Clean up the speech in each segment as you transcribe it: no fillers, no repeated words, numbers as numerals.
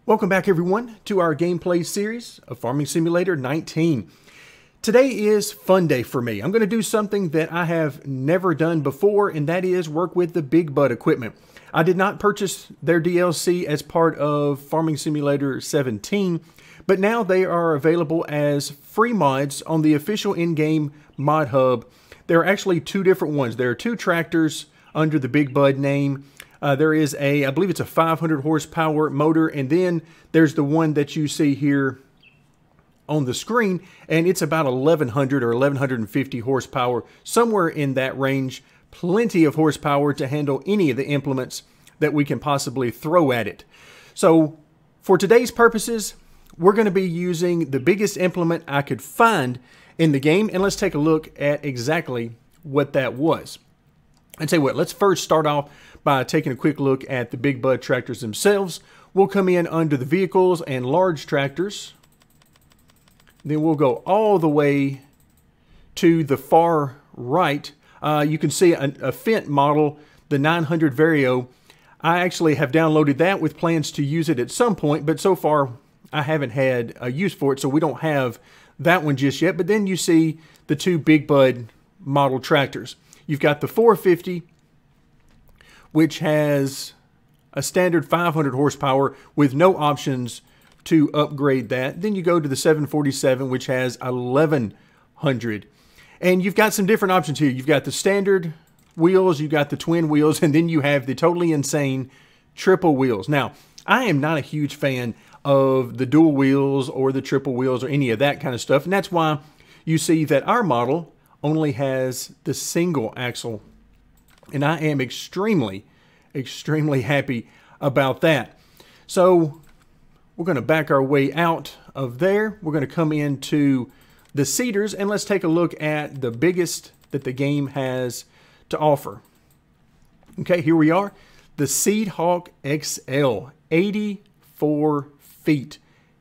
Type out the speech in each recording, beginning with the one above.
Welcome back everyone to our gameplay series of Farming Simulator 19. Today is fun day for me. I'm going to do something that I have never done before, and that is work with the Big Bud equipment. I did not purchase their DLC as part of Farming Simulator 17, but now they are available as free mods on the official in-game mod hub. There are actually two different ones. There are two tractors under the Big Bud name. There is I believe it's a 500 horsepower motor, and then there's the one that you see here on the screen, and it's about 1100 or 1150 horsepower, somewhere in that range. Plenty of horsepower to handle any of the implements that we can possibly throw at it. So for today's purposes, we're going to be using the biggest implement I could find in the game, and let's take a look at exactly what that was. And tell you what, let's first start off by taking a quick look at the Big Bud tractors themselves. We'll come in under the vehicles and large tractors. Then we'll go all the way to the far right. You can see a Fendt model, the 900 Vario. I actually have downloaded that with plans to use it at some point, but so far I haven't had a use for it, so we don't have that one just yet. But then you see the two Big Bud model tractors. You've got the 450, which has a standard 500 horsepower with no options to upgrade that. Then you go to the 747, which has 1100. And you've got some different options here. You've got the standard wheels, you've got the twin wheels, and then you have the totally insane triple wheels. Now, I am not a huge fan of the dual wheels or the triple wheels or any of that kind of stuff. And that's why you see that our model only has the single axle. And I am extremely happy about that. So we're going to back our way out of there. We're going to come into the seeders, and let's take a look at the biggest that the game has to offer. Okay, here we are. The Seed Hawk XL, 84 feet.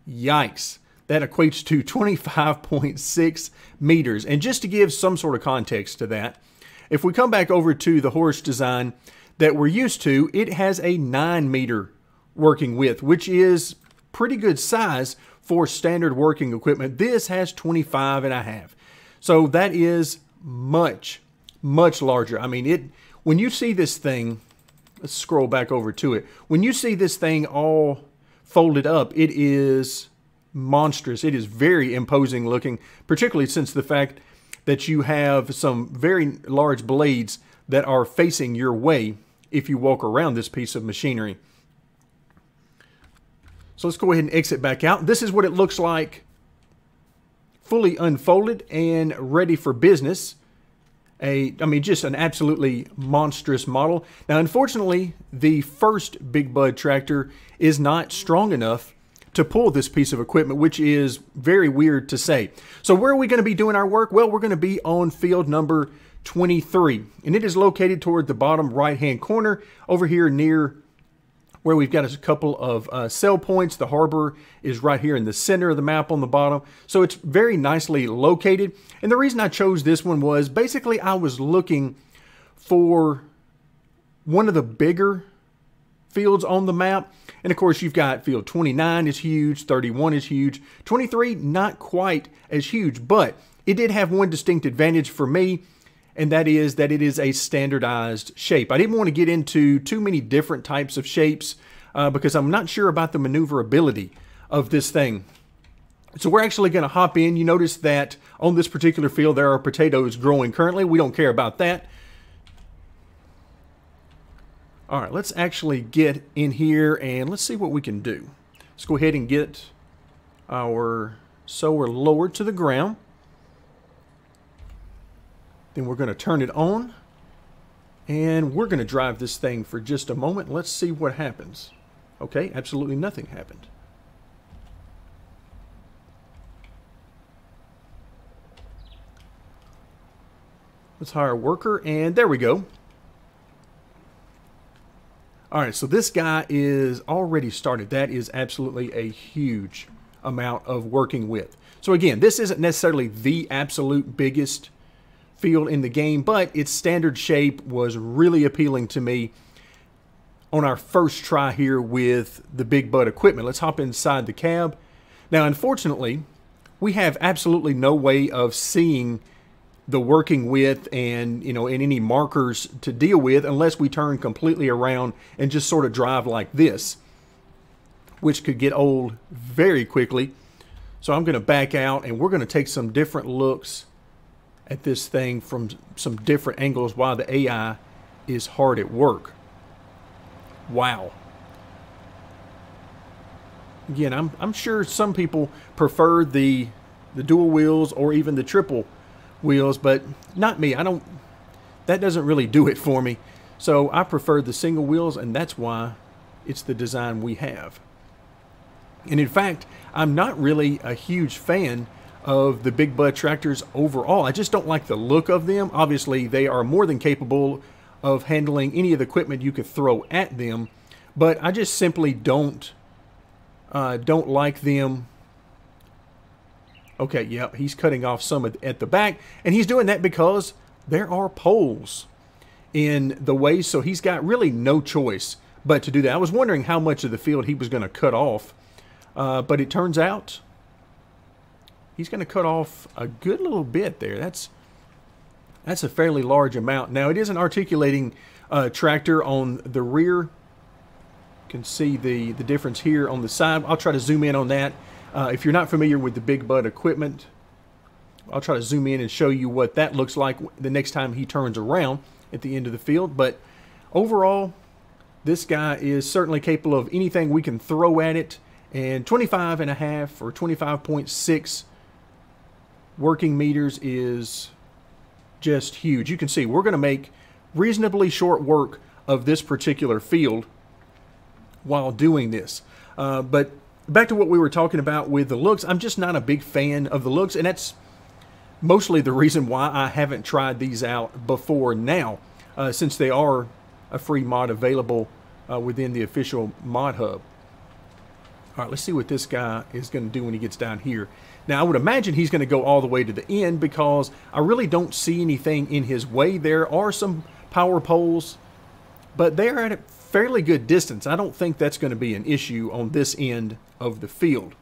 Yikes. That equates to 25.6 meters. And just to give some sort of context to that, if we come back over to the horse design that we're used to, it has a 9-meter working width, which is pretty good size for standard working equipment. This has 25.5. So that is much larger. I mean, when you see this thing, let's scroll back over to it. When you see this thing all folded up, it is monstrous. It is very imposing looking, particularly since the fact that you have some very large blades that are facing your way if you walk around this piece of machinery. So let's go ahead and exit back out. This is what it looks like fully unfolded and ready for business. I mean, just an absolutely monstrous model. Now, unfortunately, the first Big Bud tractor is not strong enough to pull this piece of equipment, which is very weird to say. So where are we going to be doing our work? Well, we're going to be on field number 23, and it is located toward the bottom right-hand corner over here near where we've got a couple of sell points. The harbor is right here in the center of the map on the bottom. So it's very nicely located. And the reason I chose this one was basically I was looking for one of the bigger fields on the map. And of course, you've got field 29 is huge, 31 is huge, 23 not quite as huge, but it did have one distinct advantage for me, and that is that it is a standardized shape. I didn't want to get into too many different types of shapes because I'm not sure about the maneuverability of this thing. So we're actually going to hop in. You notice that on this particular field there are potatoes growing currently. We don't care about that. All right, let's actually get in here and let's see what we can do. Let's go ahead and get our sower lowered to the ground. Then we're going to turn it on, and we're going to drive this thing for just a moment. Let's see what happens. Okay, absolutely nothing happened. Let's hire a worker, and there we go. All right, so this guy is already started. That is absolutely a huge amount of working with. So again, this isn't necessarily the absolute biggest field in the game, but its standard shape was really appealing to me. on our first try here with the big bud equipment. Let's hop inside the cab. Now, unfortunately, we have absolutely no way of seeing the working width and, and any markers to deal with unless we turn completely around and just sort of drive like this, which could get old very quickly. So I'm going to back out and we're going to take some different looks at this thing from some different angles while the AI is hard at work. Wow. Again, I'm sure some people prefer the dual wheels or even the triple wheels, but not me. That doesn't really do it for me. So I prefer the single wheels, and that's why it's the design we have. And in fact, I'm not really a huge fan of the big bud tractors overall. I just don't like the look of them. Obviously, they are more than capable of handling any of the equipment you could throw at them, but I just simply don't like them. Okay, yep, he's cutting off some at the back, and he's doing that because there are poles in the way, so he's got really no choice but to do that. I was wondering how much of the field he was going to cut off, but it turns out he's going to cut off a good little bit there. That's a fairly large amount. Now, it is an articulating tractor on the rear. You can see the difference here on the side. I'll try to zoom in on that. If you're not familiar with the big bud equipment, I'll try to zoom in and show you what that looks like the next time he turns around at the end of the field. But overall, this guy is certainly capable of anything we can throw at it. And 25.5 or 25.6 working meters is just huge. You can see we're going to make reasonably short work of this particular field while doing this. But back to what we were talking about with the looks, I'm just not a big fan of the looks, and that's mostly the reason why I haven't tried these out before now, since they are a free mod available within the official mod hub. All right, let's see what this guy is going to do when he gets down here. Now, I would imagine he's going to go all the way to the end because I really don't see anything in his way. There are some power poles, but they're at a fairly good distance. I don't think that's going to be an issue on this end of the field.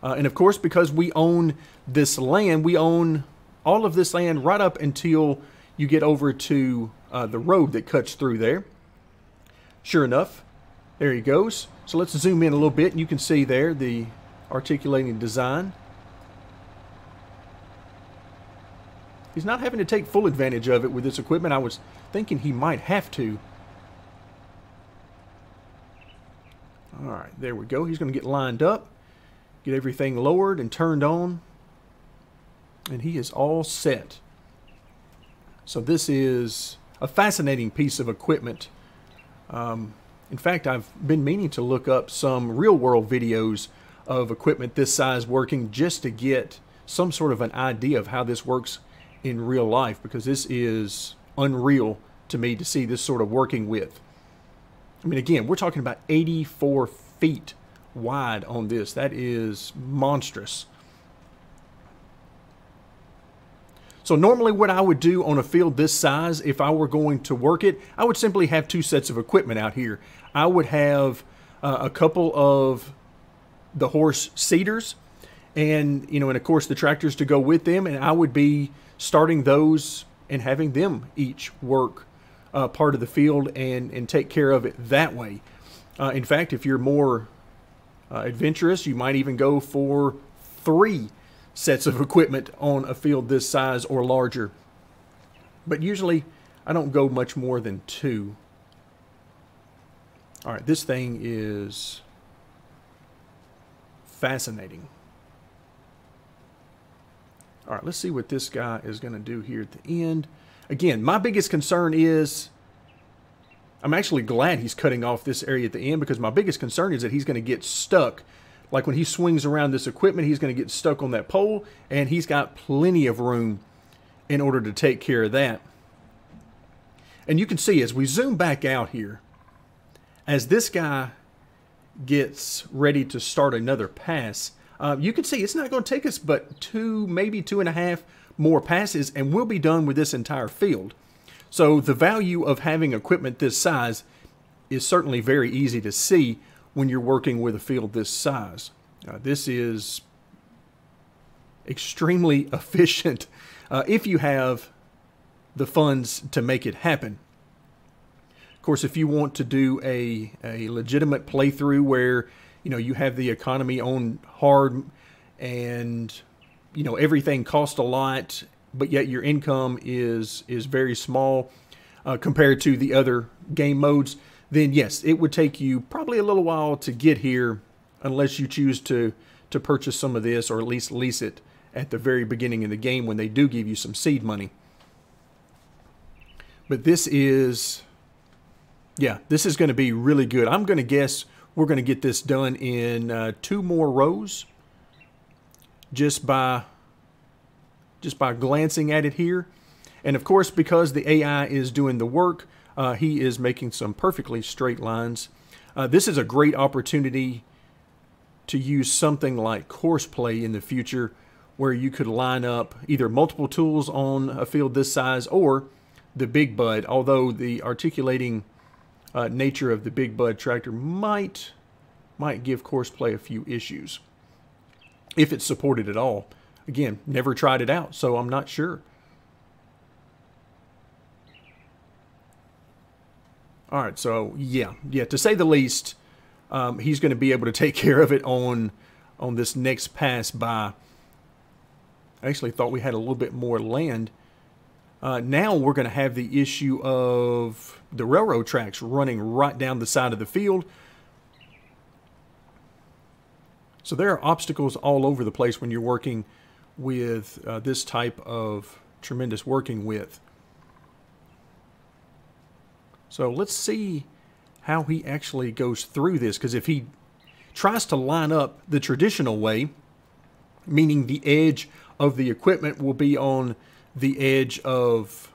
And of course, because we own this land, we own all of this land right up until you get over to the road that cuts through there. Sure enough, there he goes. So let's zoom in a little bit, and you can see there the articulating design. He's not having to take full advantage of it with this equipment. I was thinking he might have to. All right, there we go. He's going to get lined up, get everything lowered and turned on, and he is all set. So this is a fascinating piece of equipment. In fact, I've been meaning to look up some real-world videos of equipment this size working just to get some sort of an idea of how this works in real life, because this is unreal to me to see this sort of working with. I mean, again, we're talking about 84 feet wide on this. That is monstrous. So normally what I would do on a field this size, if I were going to work it, I would simply have two sets of equipment out here. I would have a couple of the horse seeders and, and of course the tractors to go with them, and I would be starting those and having them each work part of the field and take care of it that way. In fact, if you're more adventurous, you might even go for 3 sets of equipment on a field this size or larger. But usually I don't go much more than 2. All right, this thing is fascinating. All right, let's see what this guy is going to do here at the end. Again, my biggest concern is, I'm actually glad he's cutting off this area at the end, because my biggest concern is that he's going to get stuck. Like when he swings around this equipment, he's going to get stuck on that pole, and he's got plenty of room in order to take care of that. And you can see as we zoom back out here, as this guy gets ready to start another pass, you can see it's not going to take us but 2, maybe 2.5 more passes, and we'll be done with this entire field. So the value of having equipment this size is certainly very easy to see when you're working with a field this size. This is extremely efficient if you have the funds to make it happen. Of course, if you want to do a legitimate playthrough where you have the economy on hard and everything costs a lot, but yet your income is very small compared to the other game modes, then yes, it would take you probably a little while to get here unless you choose to purchase some of this, or at least lease it at the very beginning of the game when they do give you some seed money. But this is going to be really good. I'm going to guess we're going to get this done in 2 more rows just by glancing at it here. And of course, because the AI is doing the work, he is making some perfectly straight lines. This is a great opportunity to use something like Courseplay in the future, where you could line up either multiple tools on a field this size or the Big Bud, although the articulating nature of the Big Bud tractor might give Courseplay a few issues, if it's supported at all. Again, never tried it out, so I'm not sure. All right, so yeah, to say the least, he's going to be able to take care of it on this next pass by. I actually thought we had a little bit more land. Now we're going to have the issue of the railroad tracks running right down the side of the field. So there are obstacles all over the place when you're working with this type of tremendous working width. So let's see how he actually goes through this, because if he tries to line up the traditional way, meaning the edge of the equipment will be on the edge of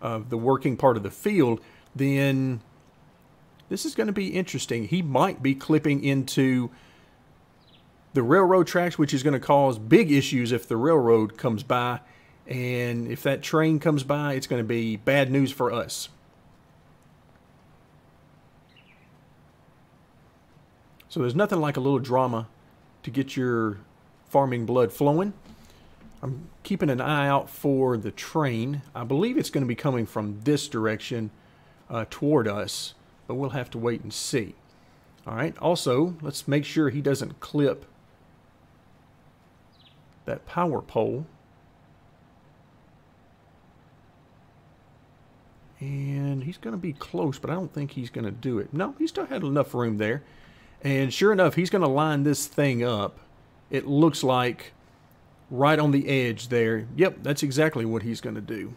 the working part of the field, then this is going to be interesting. He might be clipping into the railroad tracks, which is going to cause big issues if the railroad comes by. And if that train comes by, it's going to be bad news for us. So there's nothing like a little drama to get your farming blood flowing. I'm keeping an eye out for the train. I believe it's going to be coming from this direction toward us, but we'll have to wait and see. All right, also, let's make sure he doesn't clip that power pole. And he's going to be close, but I don't think he's going to do it. No, he still had enough room there. And sure enough, he's going to line this thing up. It looks like right on the edge there. Yep, that's exactly what he's going to do.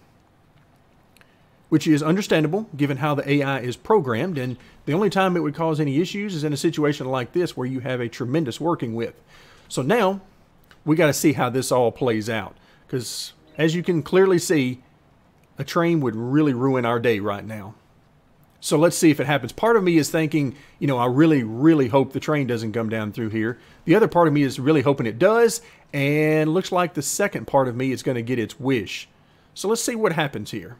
Which is understandable, given how the AI is programmed. And the only time it would cause any issues is in a situation like this, where you have a tremendous working width. So now, we got to see how this all plays out. Because, as you can clearly see, a train would really ruin our day right now. So let's see if it happens. Part of me is thinking, I really, really hope the train doesn't come down through here. The other part of me is really hoping it does. And looks like the second part of me is going to get its wish. So let's see what happens here.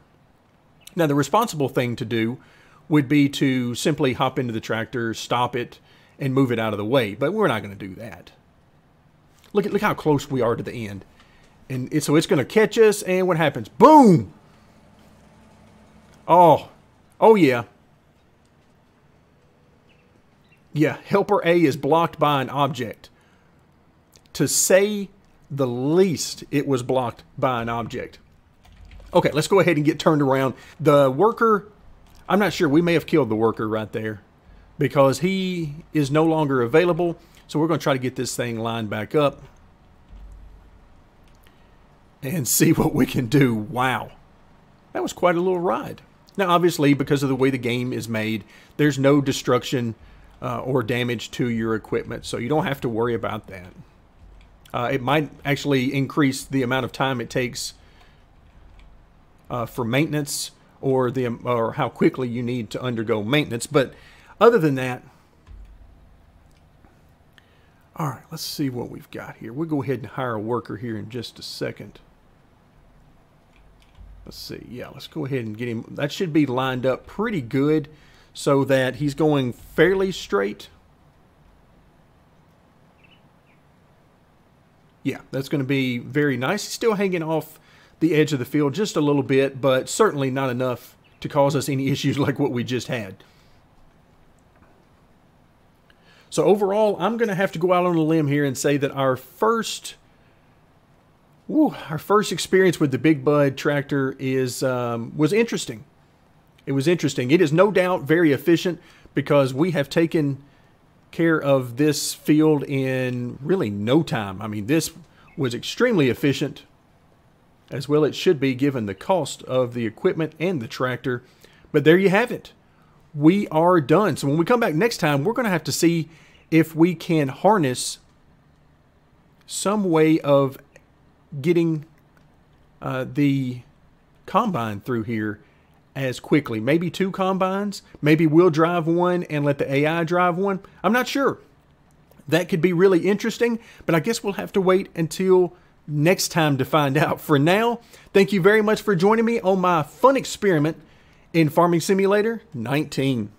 Now, the responsible thing to do would be to simply hop into the tractor, stop it, and move it out of the way. But we're not going to do that. Look how close we are to the end. And so it's going to catch us, and what happens? Boom! Oh yeah. Yeah, helper A is blocked by an object. To say the least, it was blocked by an object. Okay, let's go ahead and get turned around. The worker, I'm not sure. We may have killed the worker right there because he is no longer available. So we're going to try to get this thing lined back up and see what we can do. Wow. That was quite a little ride. Now, obviously, because of the way the game is made, there's no destruction or damage to your equipment, so you don't have to worry about that. It might actually increase the amount of time it takes for maintenance, or how quickly you need to undergo maintenance. But other than that, all right, let's see what we've got here. We'll go ahead and hire a worker here in just a second. Let's see. Yeah, let's go ahead and get him. That should be lined up pretty good. so that he's going fairly straight. Yeah, that's going to be very nice. He's still hanging off the edge of the field just a little bit, but certainly not enough to cause us any issues like what we just had. So overall, I'm going to have to go out on a limb here and say that our first experience with the Big Bud tractor was interesting. It was interesting. It is no doubt very efficient because we have taken care of this field in really no time. I mean, this was extremely efficient, as well it should be given the cost of the equipment and the tractor. But there you have it. We are done. So when we come back next time, we're going to have to see if we can harness some way of getting the combine through here as quickly. Maybe 2 combines. Maybe we'll drive one and let the AI drive one. I'm not sure. That could be really interesting, but I guess we'll have to wait until next time to find out. For now, thank you very much for joining me on my fun experiment in Farming Simulator 19.